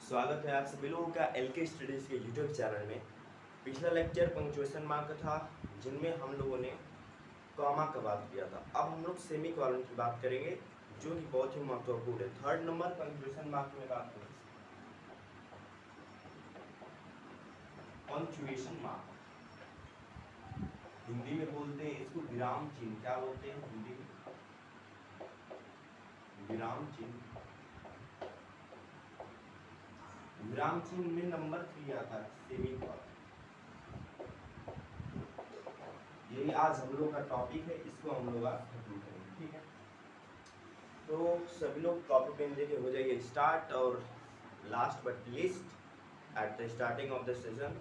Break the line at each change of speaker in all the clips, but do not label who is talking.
स्वागत है आप सभी लोगों का एलके स्टडीज़ के यूट्यूब चैनल में। पिछला लेक्चर पंक्चुएशन मार्क का था, जिनमें हम लोगों ने कॉमा का बात किया था। अब हम लोग सेमी कॉलन की बात करेंगे, जो कि बहुत ही महत्वपूर्ण है। थर्ड नंबर पंक्चुएशन मार्क में बात करें, पंक्चुएशन मार्क हिंदी में बोलते हैं इसको विराम चिन्ह। क्या बोलते हैं हिंदी में? विराम चिन्ह। विराम चिन्ह में नंबर 3 आता है, सेमी कॉलन। यही आज हम लोग का टॉपिक है, इसको हम लोग आज खत्म करेंगे, ठीक है। तो सभी लोग कॉपी पेन लेके हो जाइए स्टार्ट। और last but least at the starting of the session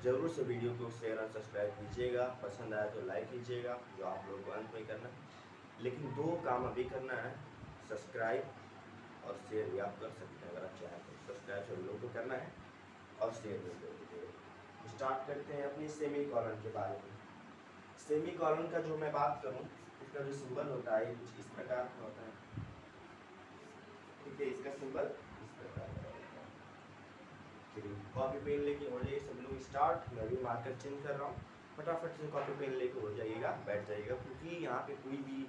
जरूर से वीडियो को शेयर और सब्सक्राइब कीजिएगा। पसंद आया तो लाइक कीजिएगा, जो आप लोगों को अंत में करना है। लेकिन 2 काम अभी करना है, सब्सक्राइब और शेयर भी आप कर सकते हैं अगर आप चाहें तो। सब्सक्राइब सभी लोगों को करना है और शेयर भी कर दीजिएगा। स्टार्ट करते हैं अपनी सेमी कॉलन के बारे में। सेमी कॉलन का जो मैं बात करूं, इसका जो सिंबल होता है कुछ इस प्रकार का होता है, ठीक है। इसका सिंबल इस प्रकार का होता है। चलिए कॉपी पेन लेके हो जाइए सब लोग स्टार्ट। मैं भी मार्कर चेंज कर रहा हूँ, फटाफट से कॉपी पेन लेके हो जाइएगा, बैठ जाइएगा। क्योंकि यहाँ पे कोई भी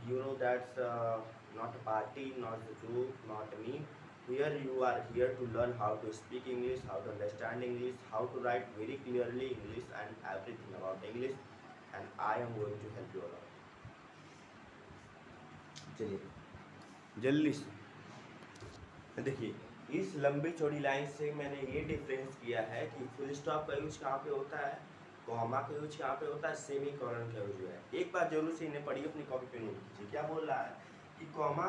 you know that's not a party, not a joke, not a meme. Here you are here to learn how to speak English, how to understand English, how to write very clearly English and everything about English, and I am going to help you all out. चलिए जल्दी से देखिए, इस लंबी चौड़ी line से मैंने ये डिफरेंस किया है कि फुल स्टॉप का यूज कहाँ पे होता है, कॉमा का यूज कहाँ पे होता है, सेमी कॉलन का यूज है। एक बार जरूर से इन्हें पढ़िए, अपनी कॉपी पे नोट कीजिए। क्या बोल रहा है कि कॉमा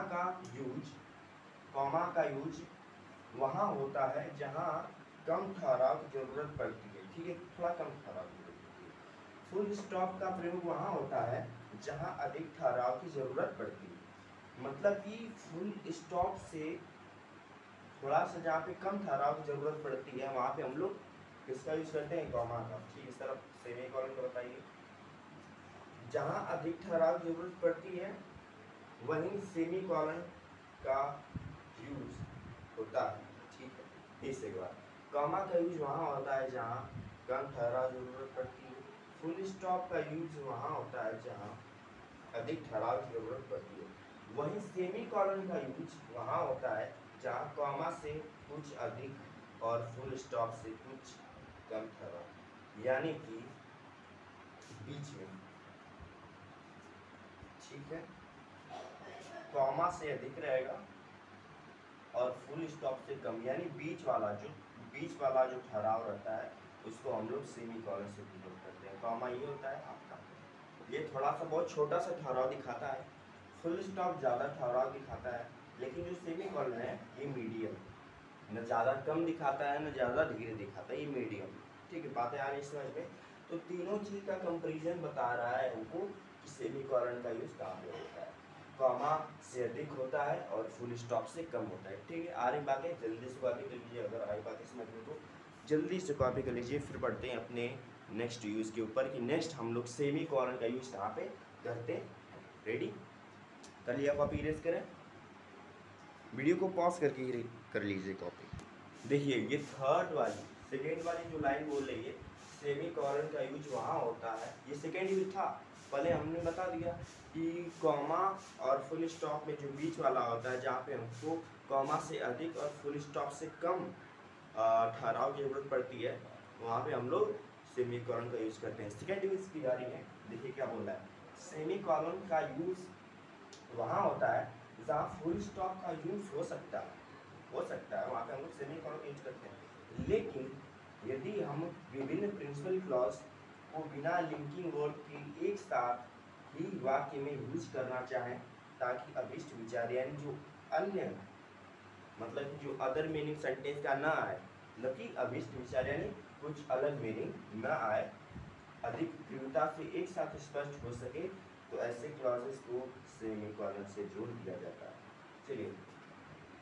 का यूज वहाँ होता है जहाँ कम ठहराव की जरूरत पड़ती है, ठीक है, थोड़ा कम ठहराव की जरूरत पड़ती है। फुल स्टॉप का प्रयोग वहाँ होता है जहाँ अधिक ठहराव की जरूरत पड़ती है। मतलब कि फुल स्टॉप से थोड़ा सा जहाँ पे कम ठहराव की जरूरत पड़ती है, वहाँ पे हम लोग किसका यूज करते हैं, कॉमा का। ठीक, इस तरफ सेमी कॉलन को बताइए। जहाँ अधिक ठहराव की जरूरत पड़ती है वहीं सेमी कॉलन का यूज होता है, ठीक है। इस एक बार कॉमा का यूज वहाँ होता है जहाँ कम ठहराव जरूरत पड़ती है। फुल स्टॉप का यूज वहाँ होता है जहाँ अधिक ठहराव की जरूरत पड़ती है। वहीं सेमी कॉलन का यूज वहाँ होता है जहाँ कॉमा से कुछ अधिक और फुल स्टॉप से कुछ कम ठहराव, यानी कि बीच में, ठीक है। कॉमा से अधिक रहेगा और फुल स्टॉप से कम, यानी बीच वाला जो ठहराव रहता है उसको हम लोग सेमी कॉलन से डिनोट करते हैं। कॉमा ये होता है आपका, ये थोड़ा सा बहुत छोटा सा ठहराव दिखाता है, फुल स्टॉप ज़्यादा ठहराव दिखाता है, लेकिन जो सेमी कॉलन है ये मीडियम, न ज़्यादा कम दिखाता है न ज़्यादा धीरे दिखाता है, ये मीडियम, ठीक है। बातें आ रही समझ में? तो तीनों चीज़ का कंपेरिजन बता रहा है हमको कि सेमी कॉलन का यूज़ कहाँ पे होता है। कॉमा से अधिक होता है और फुल स्टॉप से कम होता है, ठीक है। आ रही बातें जल्दी से कॉपी कर लीजिए, अगर आई बातें समझ में तो जल्दी से कॉपी कर लीजिए। फिर बढ़ते हैं अपने नेक्स्ट यूज़ के ऊपर कि नेक्स्ट हम लोग सेमी कॉलन का यूज़ कहाँ पे करते हैं। रेडी कर लिया? कॉपी इरेज करें, वीडियो को पॉज करके कर लीजिए कॉपी। देखिए ये थर्ड वाली सेकेंड वाली जो लाइन बोल रही है, सेमी कॉलन का यूज वहाँ होता है, ये सेकेंड यूज था। पहले हमने बता दिया कि कॉमा और फुल स्टॉप में जो बीच वाला होता है, जहाँ पे हमको कॉमा से अधिक और फुल स्टॉप से कम ठहराव की जरूरत पड़ती है, वहाँ पे हम लोग सेमी कॉलन का यूज करते हैं। सेकेंड यूज की बारी है, देखिए क्या बोल रहा है, सेमी कॉलन का यूज वहाँ होता है जहाँ फुल स्टॉप का यूज हो सकता है, वहाँ पे हम लोग सेमी कॉलन यूज करते हैं। लेकिन यदि हम विभिन्न प्रिंसिपल क्लॉज को बिना लिंकिंग वर्ड के एक साथ ही वाक्य में यूज करना चाहें, ताकि अभिष्ट विचार यानी जो अन्य मतलब जो अदर मीनिंग सेंटेंस का ना आए, न कि अभिष्ट विचार यानी कुछ अलग मीनिंग ना आए, अधिक तीव्रता से एक साथ स्पष्ट हो सके, तो ऐसे क्लॉजेस को सेमी कॉलन से जोड़ दिया जाता है। चलिए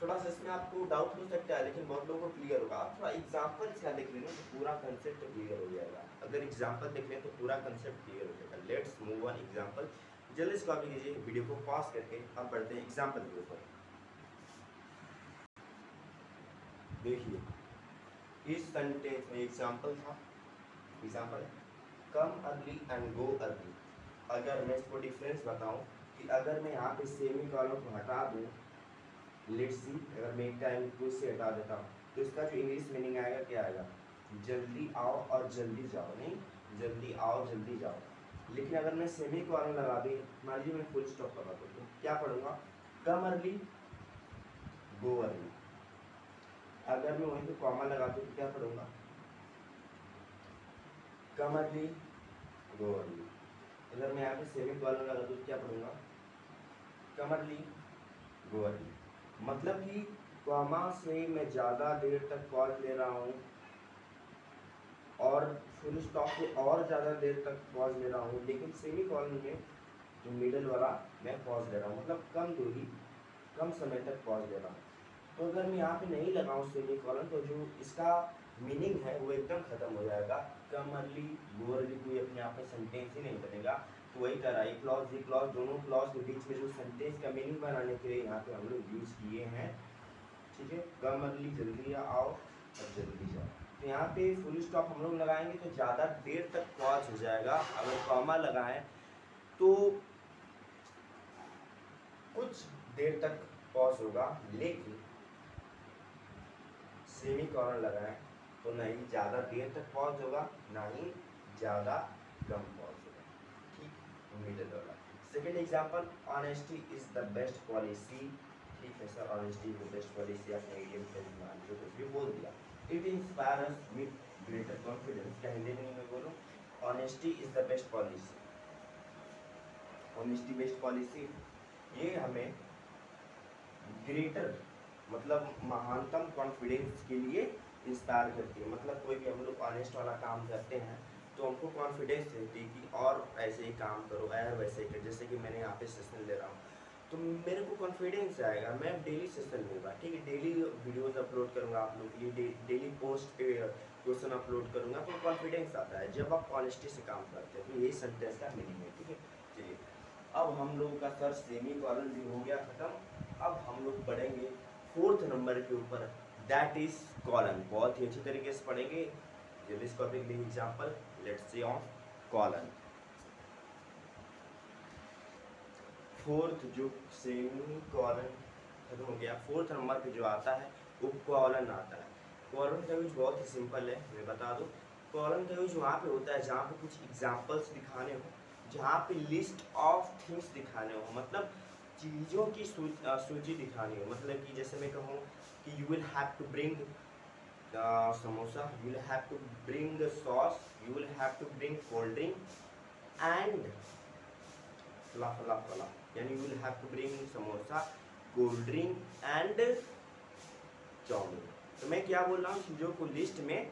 थोड़ा सा इसमें आपको डाउट हो सकता है, लेकिन बहुत लोगों को क्लियर होगा। आप थोड़ा एग्जाम्पल इसका देख लेना तो पूरा कंसेप्ट क्लियर हो जाएगा। अगर एग्जाम्पल देख लें तो पूरा कंसेप्ट क्लियर हो जाएगा। Let's move on example. जल्दी से कॉपी कीजिए, वीडियो को पॉज करके हम पढ़ते हैं एग्जाम्पल के ऊपर। देखिए इस सेंटेंस में एग्जाम्पल था, एग्जाम्पल है कम अर्ली एंड गो अर्ली। अगर मैं इसको डिफरेंस बताऊं कि अगर मैं यहाँ पे सेमी कॉलन को हटा दूं, लेट्स सी अगर मैं एक टाइम को इससे हटा देता हूँ तो इसका जो इंग्लिश मीनिंग आएगा क्या आएगा, जल्दी आओ और जल्दी जाओ, नहीं जल्दी आओ जल्दी जाओ। लेकिन अगर मैं सेमी कॉलन लगा दूँ, मान लीजिए मैं फुल स्टॉप लगा दूँ तो क्या पढ़ूंगा, कम अर्ली गो अर्ली। अगर मैं वहीं पे कॉमा लगा दूँ तो क्या पढ़ूंगा, कम अर्ली गो अर्ली। अगर मैं यहाँ पे सेमी कॉलन लगा दूँ तो क्या पढ़ूंगा, कम अर्ली गो अर्ली। मतलब कि कॉमा से मैं ज़्यादा देर तक पॉज ले रहा हूँ और फुल स्टॉप से और ज़्यादा देर तक पॉज ले रहा हूँ, लेकिन सेमी कॉलन में जो मिडल वाला मैं पॉज ले रहा हूँ, मतलब कम दूरी कम समय तक पॉज ले रहा हूँ। तो अगर मैं यहाँ पे नहीं लगाऊँ सेमी कॉलन तो जो इसका मीनिंग है वो एकदम ख़त्म हो जाएगा। कम अर्ली गो अर्ली कोई अपने आप में सेंटेंस ही नहीं बनेगा। तो वही तरह ए क्लॉज जी क्लॉज दोनों क्लॉज के बीच में जो सेंटेंस का मीनिंग बनाने के लिए यहाँ पे हम लोग यूज़ किए हैं, ठीक है। कम अर्ली जल्दी आओ और जल्दी जाओ। तो यहाँ पे फुल स्टॉप हम लोग लगाएंगे तो ज़्यादा देर तक पॉज हो जाएगा। अगर कॉमा लगाएं तो कुछ देर तक पॉज होगा, लेकिन सेमी कॉलन लगाएं तो ना ही ज़्यादा देर तक पॉज होगा ना ही ज़्यादा कम पॉज होगा, ठीक, मिडल वाला। Second example, honesty is the best policy. ठीक है sir, honesty is the best policy, आपने ईडीएम जो कुछ भी बोल दिया। It inspire us with greater confidence. क्या हिंदी में बोलूँ, honesty is the best policy, honesty best policy ये हमें ग्रेटर मतलब महानतम कॉन्फिडेंस के लिए इंस्पायर करती है। मतलब कोई भी हम लोग ऑनेस्ट वाला काम करते हैं तो हमको कॉन्फिडेंस रहती है कि और ऐसे ही काम करो, और वैसे ही कर। जैसे कि मैंने यहाँ पे सेशन ले रहा हूँ तो मेरे को कॉन्फिडेंस आएगा, मैं डेली सेशन लूँगा, ठीक है, डेली वीडियोस अपलोड करूँगा आप लोग के लिए, डेली पोस्ट पे क्वेश्चन अपलोड करूँगा, तो कॉन्फिडेंस आता है जब आप ऑनेस्टी से काम करते हैं। तो यही सेंटेंस का मीनिंग है, ठीक है। चलिए अब हम लोग का सर सेमी कॉलन भी हो गया ख़त्म। अब हम लोग पढ़ेंगे फोर्थ नंबर के ऊपर, दैट इज कॉलन। बहुत ही अच्छी तरीके से पढ़ेंगे। जब इस टॉपिक लिए example, let's see on colon. Fourth जो सेमी कॉलन खत्म हो गया, फोर्थ नंबर पे जो आता है वो कॉलन आता है। कॉलन का यूज बहुत ही सिंपल है, मैं बता दूं। कॉलन का यूज वहाँ पे होता है जहाँ पे कुछ एग्जाम्पल्स दिखाने हो, जहाँ पे लिस्ट ऑफ थिंग्स दिखाने हो, मतलब चीज़ों की सूची दिखानी हो। मतलब कि जैसे मैं कहूँ कि you will have to bring samosa, you will have to bring sauce, you will have to bring cold drink and फला फला फला, यानी you will have to bring samosa, cold drink and chowmein. तो मैं क्या बोल रहा हूँ, चीज़ों को लिस्ट में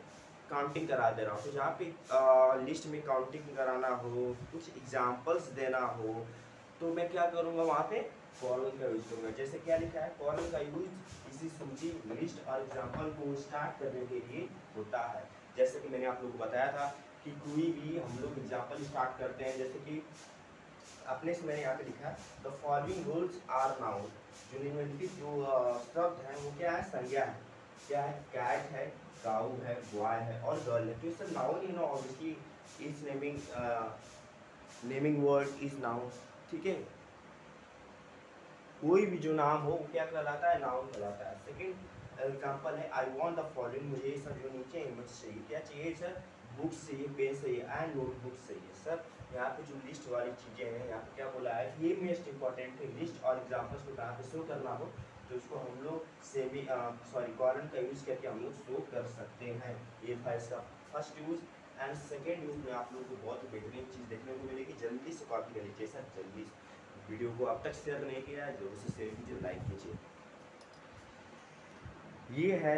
काउंटिंग करा दे रहा हूँ। तो जहाँ पे लिस्ट में काउंटिंग कराना हो, कुछ एग्जाम्पल्स देना हो, तो मैं क्या करूँगा, वहाँ पे कॉलन का यूज करूँगा। जैसे क्या लिखा है, कॉलन का यूज किसी सूची, लिस्ट और एग्जाम्पल को स्टार्ट करने के लिए होता है। जैसे कि मैंने आप लोगों को बताया था कि कोई भी हम लोग एग्जाम्पल स्टार्ट करते हैं, जैसे कि अपने से मैंने यहाँ पे लिखा है the following rules are known. जो निम्नलिखित जो शब्द हैं वो क्या है, संज्ञा है। क्या है, कैट है, काऊ है, बॉय है और गर्ल है। तो ये सब नाउन ही ना, obviously is naming word is noun, ठीक है। कोई भी जो नाम हो वो क्या कहलाता है, नाउन कहलाता है। सेकंड एग्जांपल है आई वांट द फॉलोइंग। मुझे ये सब जो नीचे इमेज चाहिए, क्या चाहिए सर, बुक चाहिए, पेन चाहिए एंड नोटबुक चाहिए। सर यहाँ पे जो लिस्ट वाली चीज़ें हैं, यहाँ पे क्या बोला है, ये मोस्ट इंपॉर्टेंट है। लिस्ट और एग्जाम्पल्स को कहाँ पे शो करना हो तो उसको हम लोग सेमी कॉलन का यूज़ करके हम लोग शो कर सकते हैं। ये था इसका first use. And second use में आप लोगों को बहुत बेहतरीन चीज़ देखने को मिलेगी। जल्दी से कॉपी कर लीजिए सर, जल्दी से। वीडियो को अब तक शेयर नहीं किया है, जरूर से शेयर कीजिए, लाइक कीजिए। ये है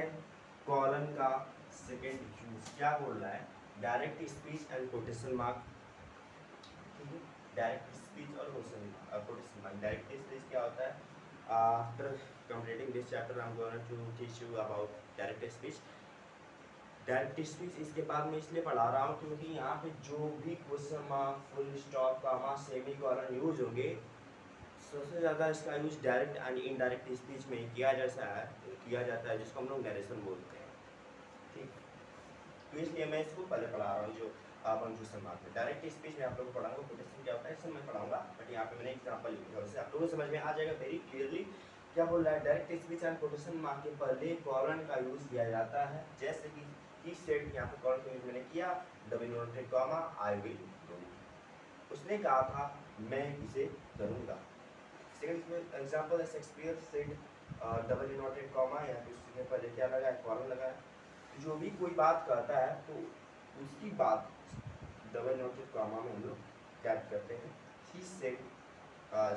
कॉलन का सेकेंड यूज़। क्या बोल रहा है, direct speech and quotation mark. Direct speech और कोटेशन मार्क। डायरेक्ट स्पीच क्या होता है, after completing this chapter I am going to teach you about direct speech. Direct speech इसके बाद मैं इसलिए पढ़ा रहा हूँ क्योंकि यहाँ पे जो भी question mark, full stop, comma, semi colon use होंगे, सबसे ज़्यादा इसका use direct and indirect speech में किया जाता है जिसको हम लोग नरेशन बोलते हैं। ठीक, तो इसलिए मैं इसको पहले पढ़ा रहा हूँ जो पंक्चुएशन मार्क में। डायरेक्ट स्पीच में आप लोगों को पढ़ाऊंगा, कोटेशन क्या होता है इसे मैं पढ़ाऊंगा, बट यहाँ पे मैंने एग्जाम्पल लिखा है, उससे आप लोगों को समझ में आ जाएगा वेरी क्लियरली क्या बोल रहा है। Direct speech and quotation mark के पहले कॉलन का यूज किया जाता है, जैसे कि ही सेड, यहाँ पे कॉलन का यूज मैंने किया, double inverted comma, I will do. उसने कहा था मैं इसे करूँगा। सेकंड एग्जांपल है Shakespeare said, double inverted comma, या फिर उसने पहले क्या लगाया, कॉलन लगाया। जो भी कोई बात कहता है तो उसकी बात डबल इनवर्टेड कॉमा में हम लोग कैप करते हैं। He said,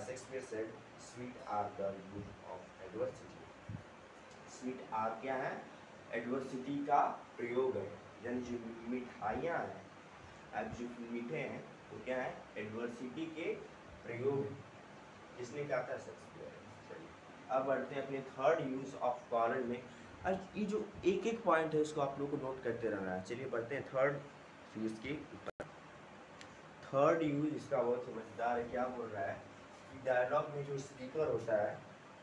Shakespeare said, sweet are the root of adversity. Sweet are क्या है, एडवर्सिटी का प्रयोग है, यानी जो मिठाइयाँ हैं, अब जो मीठे हैं तो क्या है, एडवर्सिटी के प्रयोग है। इसने कहा था शेक्सपियर। चलिए अब बढ़ते हैं अपने थर्ड यूज ऑफ कॉलन में। और ये जो एक एक पॉइंट है इसको आप लोग को नोट करते रहना है। चलिए बढ़ते हैं थर्ड यूज के ऊपर। थर्ड यूज इसका बहुत समझदार है, क्या बोल रहा है कि डायलॉग में जो स्पीकर होता है,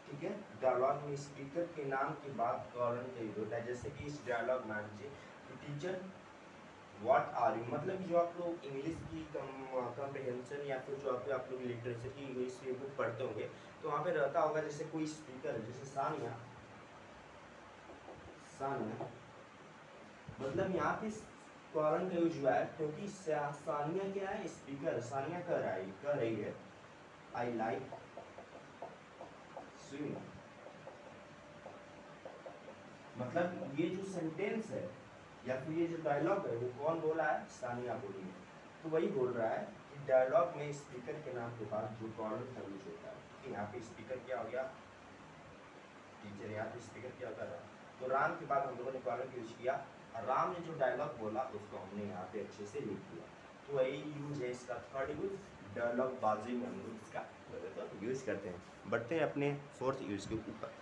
ठीक है, डायलॉग में स्पीकर के नाम के बाद कॉलन का यूज होता है। जैसे कि इस डायलॉग में नीचे टीचर व्हाट आर यू, मतलब जो आप लोग इंग्लिश की कम्प्रिहेंशन या फिर जो आप लोग लिटरेचर की इंग्लिश की बुक पढ़ते होंगे तो वहाँ पे रहता होगा जैसे कोई स्पीकर है, जैसे सानिया, मतलब यहाँ पे कॉलन का यूज हुआ है क्योंकि सानिया क्या है, स्पीकर। सानिया कह रही है आई लाइक स्विमिंग, मतलब ये जो सेंटेंस है या फिर ये जो डायलॉग है वो कौन बोला है, सानिया बोली है। तो वही बोल रहा है कि डायलॉग में स्पीकर के नाम के बाद जो कॉलन का यूज होता है, ठीक है, यहाँ पे स्पीकर क्या हो गया, टीचर, यहाँ पे स्पीकर क्या होता है, तो राम के बाद हम लोगों ने कॉलन का यूज किया, और राम ने जो डायलॉग बोला उसको हमने यहाँ पे अच्छे से लिख दिया। तो वही यूज है इसका, थर्ड यूज, डायलॉग बाजी में हम लोग इसका यूज करते हैं। बढ़ते हैं अपने फोर्थ यूज के ऊपर।